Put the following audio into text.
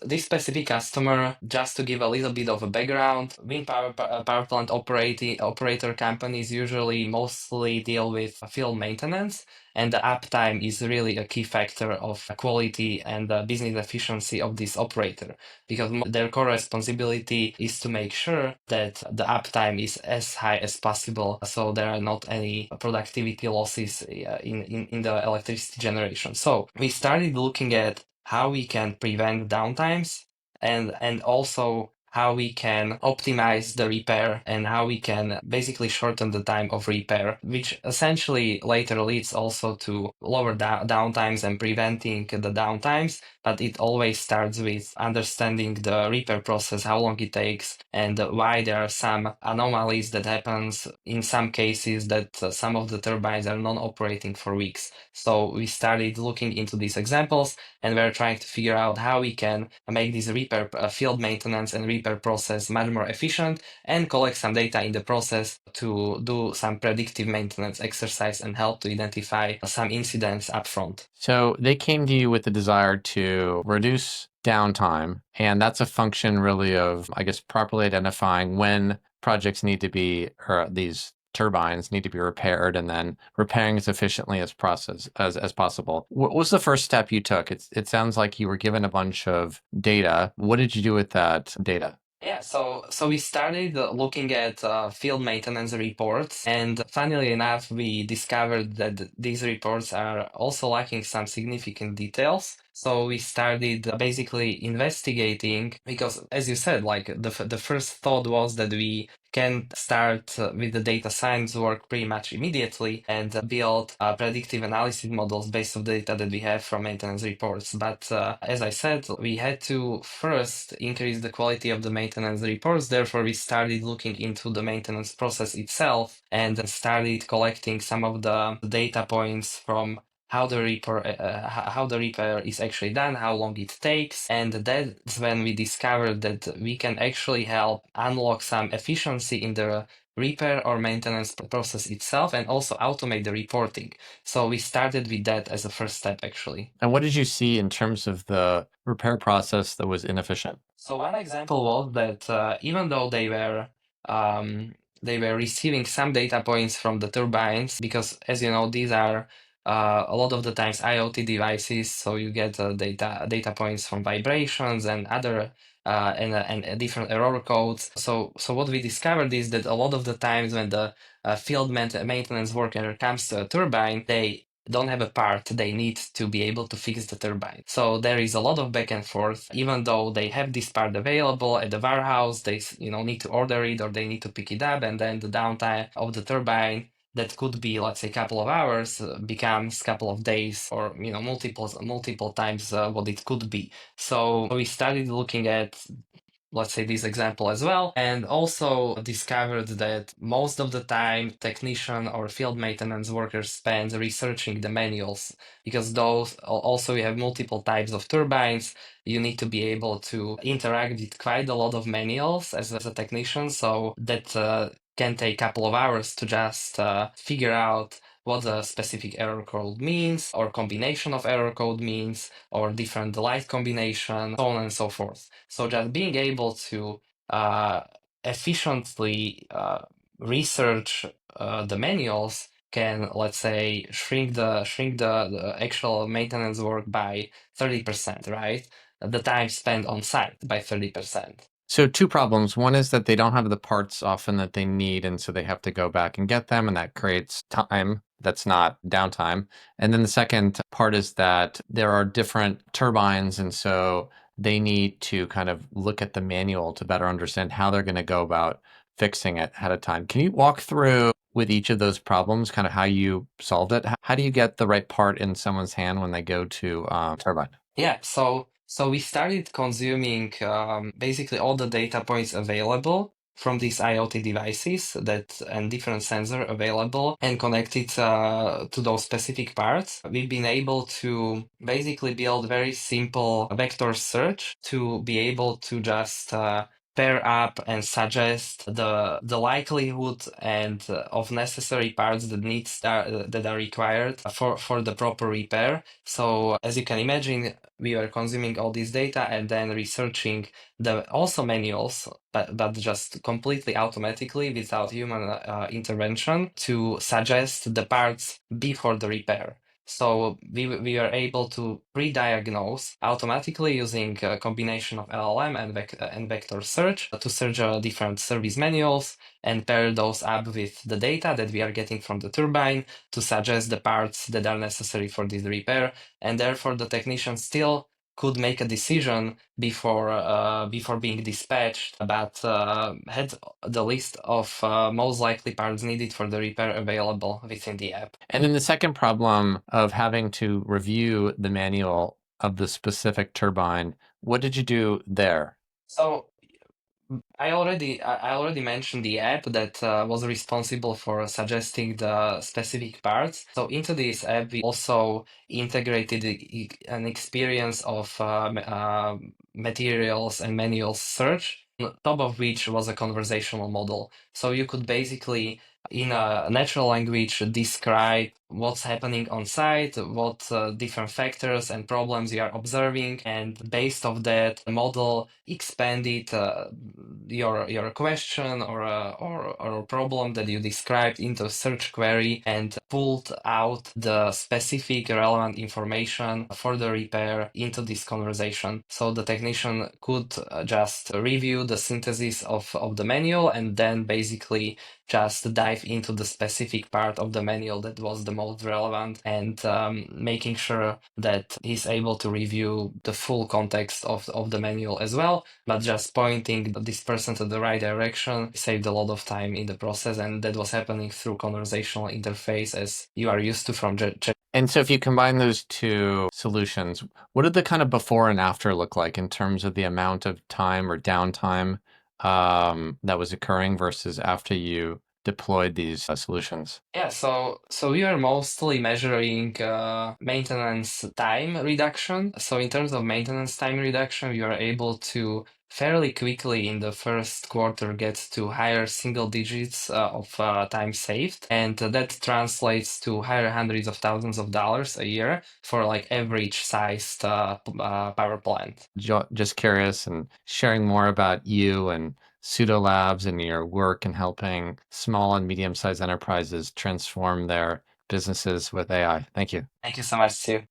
This specific customer, just to give a little bit of a background, wind power plant operator companies usually mostly deal with field maintenance, and the uptime is really a key factor of quality and business efficiency of this operator, because their core responsibility is to make sure that the uptime is as high as possible, so there are not any productivity losses in the electricity generation. So we started looking at how we can prevent downtimes and also how we can optimize the repair and how we can basically shorten the time of repair, which essentially later leads also to lower downtimes and preventing the downtimes. But it always starts with understanding the repair process, how long it takes, and why there are some anomalies that happens in some cases that some of the turbines are non-operating for weeks. So we started looking into these examples, and we're trying to figure out how we can make this repair field maintenance and repair process much more efficient and collect some data in the process to do some predictive maintenance exercise and help to identify some incidents upfront. So they came to you with the desire to reduce downtime, and that's a function really of, I guess, properly identifying when projects need to be, or these turbines need to be repaired, and then repairing as efficiently as possible. What was the first step you took? It sounds like you were given a bunch of data. What did you do with that data? Yeah, so we started looking at field maintenance reports, and funnily enough, we discovered that these reports are also lacking some significant details. So we started basically investigating, because as you said, like the first thought was that we can start with the data science work pretty much immediately and build predictive analysis models based on the data that we have from maintenance reports. But as I said, we had to first increase the quality of the maintenance reports. Therefore, we started looking into the maintenance process itself and started collecting some of the data points from how the repair is actually done, how long it takes, and that's when we discovered that we can actually help unlock some efficiency in the repair or maintenance process itself and also automate the reporting. So we started with that as a first step, actually. And what did you see in terms of the repair process that was inefficient? So one example was that even though they were receiving some data points from the turbines, because as you know, these are a lot of the times IoT devices, so you get data points from vibrations and other and different error codes. So what we discovered is that a lot of the times when the field maintenance worker comes to a turbine, they don't have a part they need to be able to fix the turbine. So there is a lot of back and forth. Even though they have this part available at the warehouse, they need to order it or they need to pick it up, and then the downtime of the turbine that could be, let's say, a couple of hours becomes a couple of days or multiple times what it could be. So we started looking at, let's say, this example as well, and also discovered that most of the time technician or field maintenance workers spend researching the manuals, because those also you have multiple types of turbines. You need to be able to interact with quite a lot of manuals as a technician, so that can take a couple of hours to just figure out what a specific error code means, or combination of error code means, or different light combination, so on and so forth. So just being able to efficiently research the manuals can, let's say, shrink the actual maintenance work by 30%, right? The time spent on site by 30%. So two problems. One is that they don't have the parts often that they need, and so they have to go back and get them, and that creates time that's not downtime. And then the second part is that there are different turbines, and so they need to kind of look at the manual to better understand how they're going to go about fixing it ahead of time. Can you walk through with each of those problems, kind of how you solved it? How do you get the right part in someone's hand when they go to turbine? Yeah, so we started consuming basically all the data points available from these IoT devices and different sensor available and connected to those specific parts. We've been able to basically build very simple vector search to be able to just pair up and suggest the likelihood and of necessary parts that are required for the proper repair. So as you can imagine, we were consuming all this data and then researching the also manuals, but just completely automatically without human intervention to suggest the parts before the repair. So we are able to pre-diagnose automatically using a combination of LLM and vector search to search different service manuals and pair those up with the data that we are getting from the turbine to suggest the parts that are necessary for this repair. And therefore, the technician still could make a decision before being dispatched, but had the list of most likely parts needed for the repair available within the app. And then the second problem of having to review the manual of the specific turbine, what did you do there? So I already mentioned the app that was responsible for suggesting the specific parts. So into this app, we also integrated an experience of materials and manuals search, on top of which was a conversational model. So you could basically, in a natural language, describe what's happening on site, what different factors and problems you are observing, and based off that, the model expanded your question or a problem that you described into a search query and pulled out the specific relevant information for the repair into this conversation. So the technician could just review the synthesis of the manual and then basically just dive into the specific part of the manual that was the most relevant and making sure that he's able to review the full context of the manual as well, but just pointing this person to the right direction saved a lot of time in the process, and that was happening through conversational interface as you are used to from And so if you combine those two solutions, what did the kind of before and after look like in terms of the amount of time or downtime that was occurring versus after you deployed these solutions? Yeah, so we are mostly measuring maintenance time reduction. So in terms of maintenance time reduction, we are able to fairly quickly in the first quarter get to higher single digits of time saved, and that translates to higher hundreds of thousands of dollars a year for like average sized power plant. Just curious and sharing more about you and Sudolabs and your work in helping small and medium-sized enterprises transform their businesses with AI. Thank you. Thank you so much, Sue.